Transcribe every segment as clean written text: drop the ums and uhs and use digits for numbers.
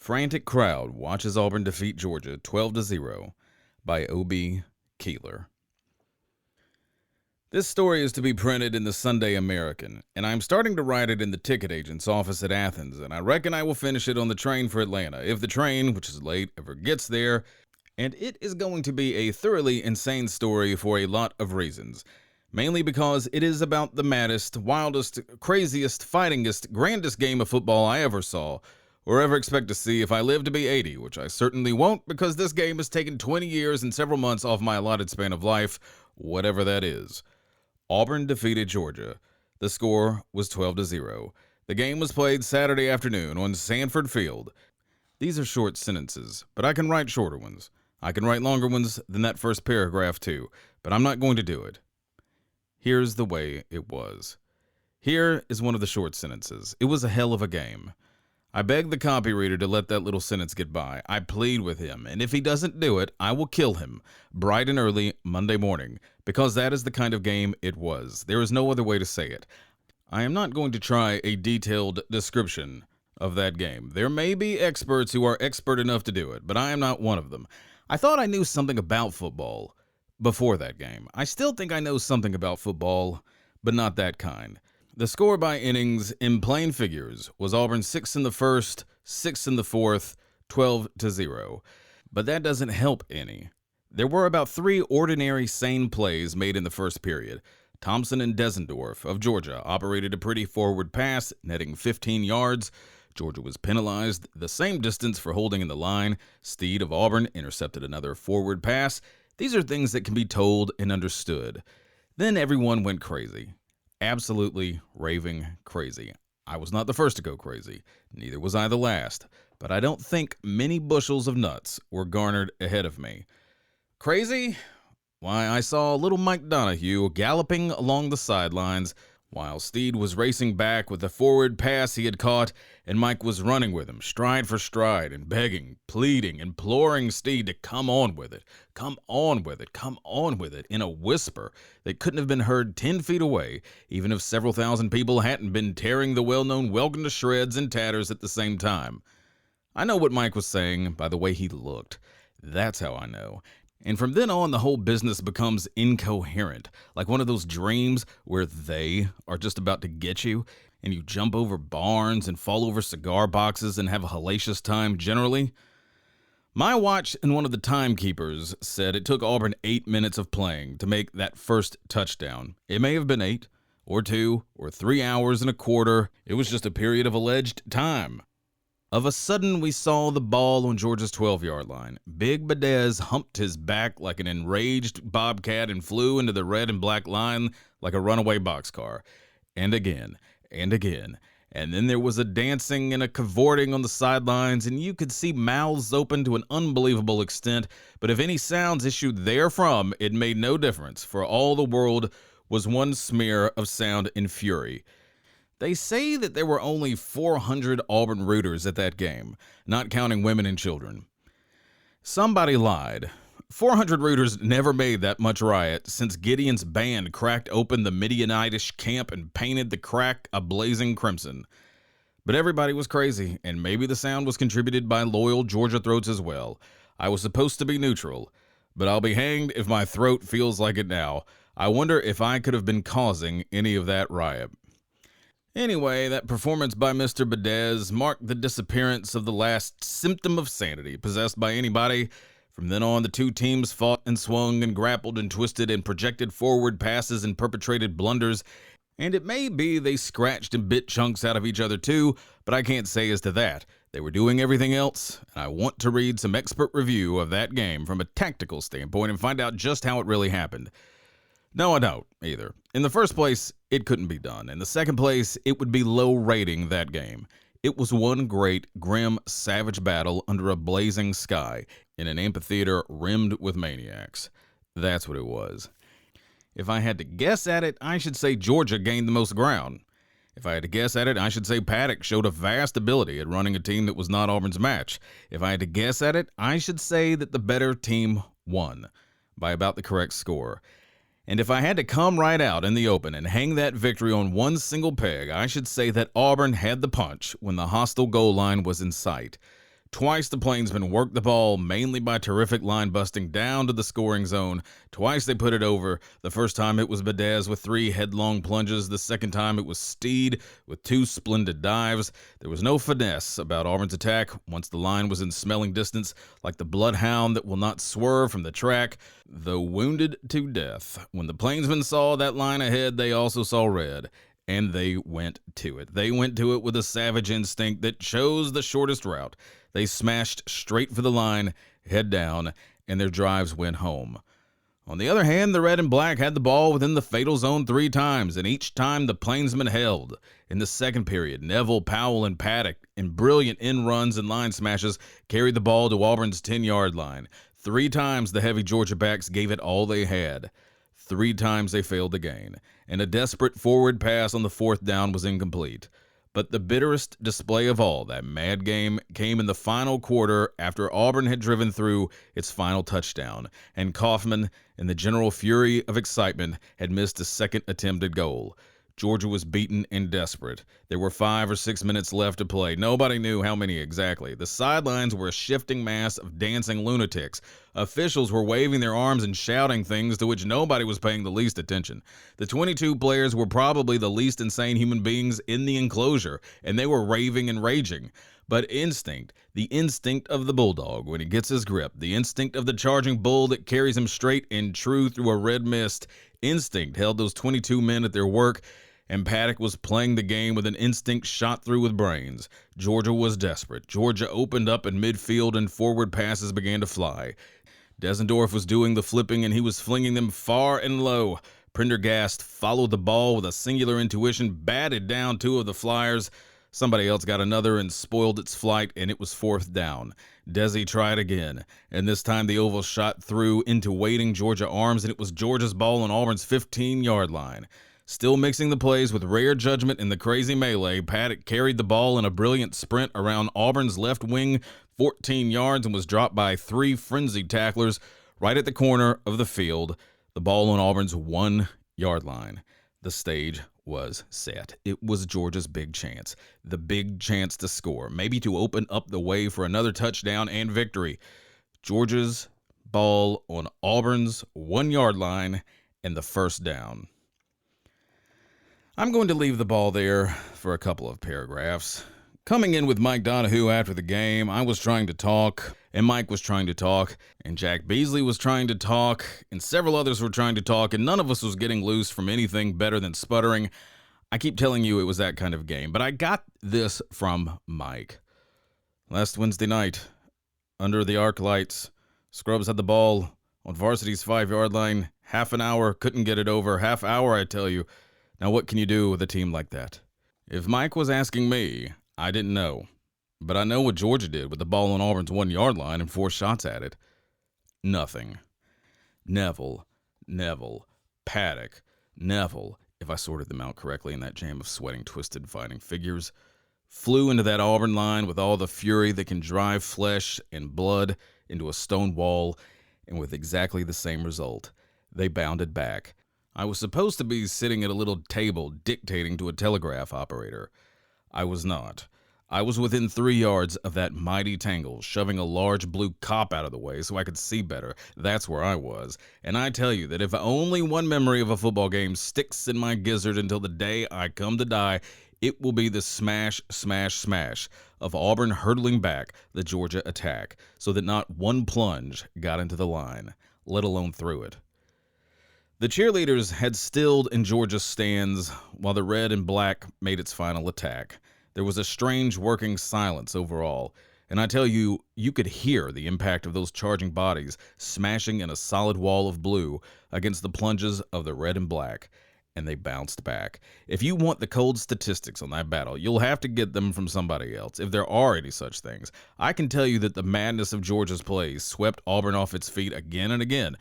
Frantic crowd watches Auburn defeat Georgia 12-0 by O.B. Keeler. This story is to be printed in the Sunday American, and I'm starting to write it in the ticket agent's office at Athens, and I reckon I will finish it on the train for Atlanta, if the train, which is late, ever gets there, and it is going to be a thoroughly insane story for a lot of reasons. Mainly because it is about the maddest, wildest, craziest, fightingest, grandest game of football I ever saw, or ever expect to see if I live to be 80, which I certainly won't because this game has taken 20 years and several months off my allotted span of life, whatever that is. Auburn defeated Georgia. The score was 12-0. The game was played Saturday afternoon on Sanford Field. These are short sentences, but I can write shorter ones. I can write longer ones than that first paragraph too, but I'm not going to do it. Here's the way it was. Here is one of the short sentences. It was a hell of a game. I beg the copy reader to let that little sentence get by. I plead with him, and if he doesn't do it, I will kill him, bright and early Monday morning, because that is the kind of game it was. There is no other way to say it. I am not going to try a detailed description of that game. There may be experts who are expert enough to do it, but I am not one of them. I thought I knew something about football before that game. I still think I know something about football, but not that kind. The score by innings, in plain figures, was Auburn 6 in the first, 6 in the fourth, 12-0. But that doesn't help any. There were about 3 ordinary sane plays made in the first period. Thompson and Desendorf of Georgia operated a pretty forward pass, netting 15 yards. Georgia was penalized the same distance for holding in the line. Steed of Auburn intercepted another forward pass. These are things that can be told and understood. Then everyone went crazy. Absolutely raving crazy. I was not the first to go crazy. Neither was I the last. But I don't think many bushels of nuts were garnered ahead of me. Crazy? Why, I saw little Mike Donahue galloping along the sidelines while Steed was racing back with the forward pass he had caught, and Mike was running with him, stride for stride, and begging, pleading, imploring Steed to come on with it, come on with it, come on with it, in a whisper that couldn't have been heard 10 feet away, even if several thousand people hadn't been tearing the well-known welcome to shreds and tatters at the same time. I know what Mike was saying by the way he looked. That's how I know. And from then on, the whole business becomes incoherent, like one of those dreams where they are just about to get you, and you jump over barns and fall over cigar boxes and have a hellacious time generally. My watch and one of the timekeepers said it took Auburn 8 minutes of playing to make that first touchdown. It may have been 8, or 2, or 3 hours and a quarter. It was just a period of alleged time. Of a sudden, we saw the ball on Georgia's 12-yard line. Big Badez humped his back like an enraged bobcat and flew into the red and black line like a runaway boxcar. And again, and again. And then there was a dancing and a cavorting on the sidelines, and you could see mouths open to an unbelievable extent. But if any sounds issued therefrom, it made no difference, for all the world was one smear of sound and fury. They say that there were only 400 Auburn rooters at that game, not counting women and children. Somebody lied. 400 rooters never made that much riot since Gideon's band cracked open the Midianitish camp and painted the crack a blazing crimson. But everybody was crazy, and maybe the sound was contributed by loyal Georgia throats as well. I was supposed to be neutral, but I'll be hanged if my throat feels like it now. I wonder if I could have been causing any of that riot. Anyway, that performance by Mr. Badez marked the disappearance of the last symptom of sanity possessed by anybody. From then on, the two teams fought and swung and grappled and twisted and projected forward passes and perpetrated blunders. And it may be they scratched and bit chunks out of each other too, but I can't say as to that. They were doing everything else, and I want to read some expert review of that game from a tactical standpoint and find out just how it really happened. No, I don't, either. In the first place, it couldn't be done. In the second place, it would be low rating that game. It was one great, grim, savage battle under a blazing sky in an amphitheater rimmed with maniacs. That's what it was. If I had to guess at it, I should say Georgia gained the most ground. If I had to guess at it, I should say Paddock showed a vast ability at running a team that was not Auburn's match. If I had to guess at it, I should say that the better team won by about the correct score. And if I had to come right out in the open and hang that victory on one single peg, I should say that Auburn had the punch when the hostile goal line was in sight. Twice the Plainsmen worked the ball, mainly by terrific line busting down to the scoring zone. Twice they put it over. The first time it was Bedez with 3 headlong plunges. The second time it was Steed with 2 splendid dives. There was no finesse about Auburn's attack once the line was in smelling distance, like the bloodhound that will not swerve from the track, though wounded to death. When the Plainsmen saw that line ahead, they also saw red. And they went to it. They went to it with a savage instinct that chose the shortest route. They smashed straight for the line, head down, and their drives went home. On the other hand, the red and black had the ball within the fatal zone 3 times, and each time the Plainsmen held. In the second period, Neville, Powell, and Paddock, in brilliant end runs and line smashes, carried the ball to Auburn's 10-yard line. 3 times the heavy Georgia backs gave it all they had. 3 times they failed to gain, and a desperate forward pass on the 4th down was incomplete. But the bitterest display of all, that mad game, came in the final quarter after Auburn had driven through its final touchdown, and Kaufman, in the general fury of excitement, had missed a second attempted goal. Georgia was beaten and desperate. There were 5 or 6 minutes left to play. Nobody knew how many exactly. The sidelines were a shifting mass of dancing lunatics. Officials were waving their arms and shouting things to which nobody was paying the least attention. The 22 players were probably the least insane human beings in the enclosure, and they were raving and raging. But instinct, the instinct of the bulldog when he gets his grip, the instinct of the charging bull that carries him straight and true through a red mist, instinct held those 22 men at their work, and Paddock was playing the game with an instinct shot through with brains. Georgia was desperate. Georgia opened up in midfield and forward passes began to fly. Desendorf was doing the flipping and he was flinging them far and low. Prendergast followed the ball with a singular intuition, batted down 2 of the flyers. Somebody else got another and spoiled its flight, and it was 4th down. Desi tried again, and this time the oval shot through into waiting Georgia arms, and it was Georgia's ball on Auburn's 15-yard line. Still mixing the plays with rare judgment in the crazy melee, Paddock carried the ball in a brilliant sprint around Auburn's left wing 14 yards and was dropped by 3 frenzied tacklers right at the corner of the field, the ball on Auburn's 1-yard line. The stage was set. It was Georgia's big chance, the big chance to score, maybe to open up the way for another touchdown and victory. Georgia's ball on Auburn's 1-yard line and the 1st down. I'm going to leave the ball there for a couple of paragraphs. Coming in with Mike Donahue after the game, I was trying to talk, and Mike was trying to talk, and Jack Beasley was trying to talk, and several others were trying to talk, and none of us was getting loose from anything better than sputtering. I keep telling you it was that kind of game, but I got this from Mike. Last Wednesday night, under the arc lights, Scrubs had the ball on varsity's 5-yard line, half an hour, couldn't get it over, half hour, I tell you. Now what can you do with a team like that? If Mike was asking me, I didn't know. But I know what Georgia did with the ball on Auburn's 1-yard line and 4 shots at it. Nothing. Neville, Paddock, Neville, if I sorted them out correctly in that jam of sweating, twisted, fighting figures, flew into that Auburn line with all the fury that can drive flesh and blood into a stone wall, and with exactly the same result. They bounded back. I was supposed to be sitting at a little table dictating to a telegraph operator. I was not. I was within 3 yards of that mighty tangle, shoving a large blue cop out of the way so I could see better. That's where I was. And I tell you that if only one memory of a football game sticks in my gizzard until the day I come to die, it will be the smash, smash, smash of Auburn hurtling back the Georgia attack so that not one plunge got into the line, let alone through it. The cheerleaders had stilled in Georgia's stands while the red and black made its final attack. There was a strange working silence overall, and I tell you, you could hear the impact of those charging bodies smashing in a solid wall of blue against the plunges of the red and black, and they bounced back. If you want the cold statistics on that battle, you'll have to get them from somebody else, if there are any such things. I can tell you that the madness of Georgia's plays swept Auburn off its feet again and again.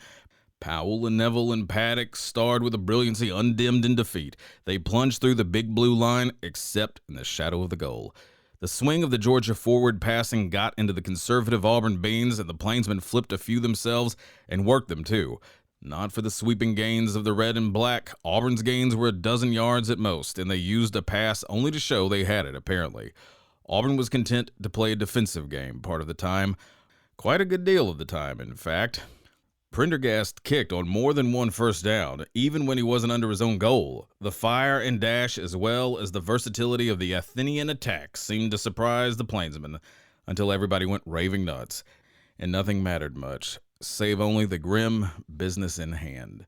Powell and Neville and Paddock starred with a brilliancy undimmed in defeat. They plunged through the big blue line, except in the shadow of the goal. The swing of the Georgia forward passing got into the conservative Auburn beans, and the Plainsmen flipped a few themselves and worked them too. Not for the sweeping gains of the red and black. Auburn's gains were a dozen yards at most, and they used a pass only to show they had it, apparently. Auburn was content to play a defensive game part of the time, quite a good deal of the time, in fact. Prendergast kicked on more than one first down, even when he wasn't under his own goal. The fire and dash, as well as the versatility of the Athenian attack, seemed to surprise the plainsmen until everybody went raving nuts, and nothing mattered much, save only the grim business in hand.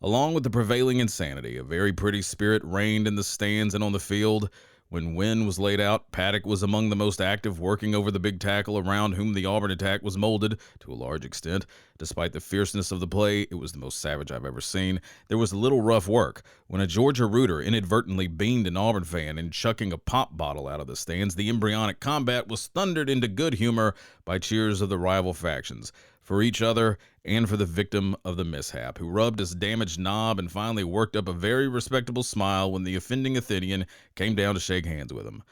Along with the prevailing insanity, a very pretty spirit reigned in the stands and on the field. When Wynn was laid out, Paddock was among the most active, working over the big tackle around whom the Auburn attack was molded, to a large extent. Despite the fierceness of the play, it was the most savage I've ever seen. There was a little rough work. When a Georgia rooter inadvertently beamed an Auburn fan in chucking a pop bottle out of the stands, the embryonic combat was thundered into good humor by cheers of the rival factions, for each other and for the victim of the mishap, who rubbed his damaged knob and finally worked up a very respectable smile when the offending Athenian came down to shake hands with him.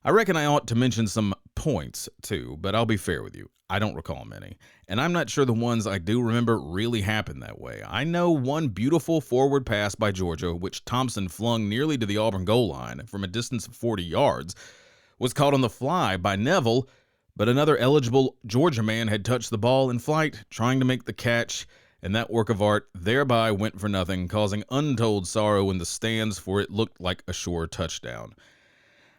I reckon I ought to mention some points, too, but I'll be fair with you. I don't recall many, and I'm not sure the ones I do remember really happened that way. I know one beautiful forward pass by Georgia, which Thompson flung nearly to the Auburn goal line from a distance of 40 yards, was caught on the fly by Neville, but another eligible Georgia man had touched the ball in flight, trying to make the catch, and that work of art thereby went for nothing, causing untold sorrow in the stands, for it looked like a sure touchdown.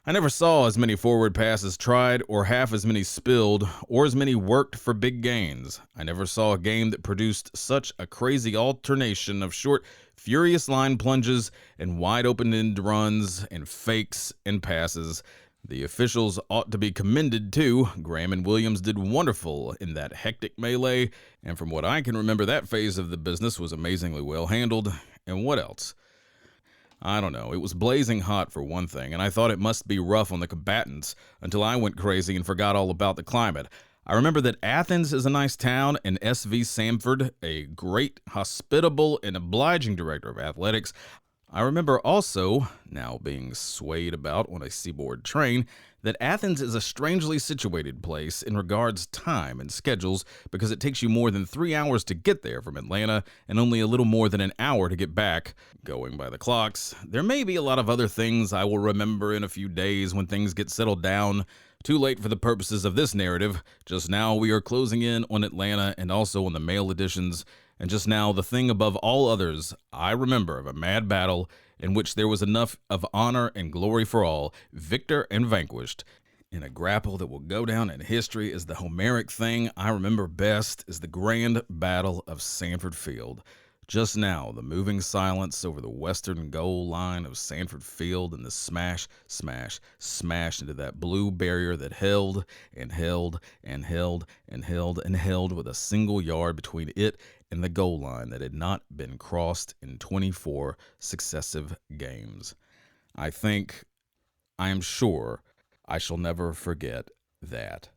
I never saw as many forward passes tried, or half as many spilled, or as many worked for big gains. I never saw a game that produced such a crazy alternation of short, furious line plunges and wide open end runs and fakes and passes. The officials ought to be commended, too. Graham and Williams did wonderful in that hectic melee, and from what I can remember, that phase of the business was amazingly well handled. And what else? I don't know. It was blazing hot for one thing, and I thought it must be rough on the combatants until I went crazy and forgot all about the climate. I remember that Athens is a nice town, and S.V. Samford, a great, hospitable, and obliging director of athletics. I remember also, now being swayed about on a seaboard train, that Athens is a strangely situated place in regards time and schedules, because it takes you more than 3 hours to get there from Atlanta and only a little more than an hour to get back, going by the clocks. There may be a lot of other things I will remember in a few days when things get settled down. Too late for the purposes of this narrative. Just now we are closing in on Atlanta and also on the mail editions. And just now, the thing above all others I remember of a mad battle in which there was enough of honor and glory for all, victor and vanquished, in a grapple that will go down in history as the Homeric thing I remember best is the grand battle of Sanford Field. Just now, the moving silence over the western goal line of Sanford Field and the smash, smash, smash into that blue barrier that held and held and held and held and held with a single yard between it and the goal line that had not been crossed in 24 successive games. I am sure, I shall never forget that.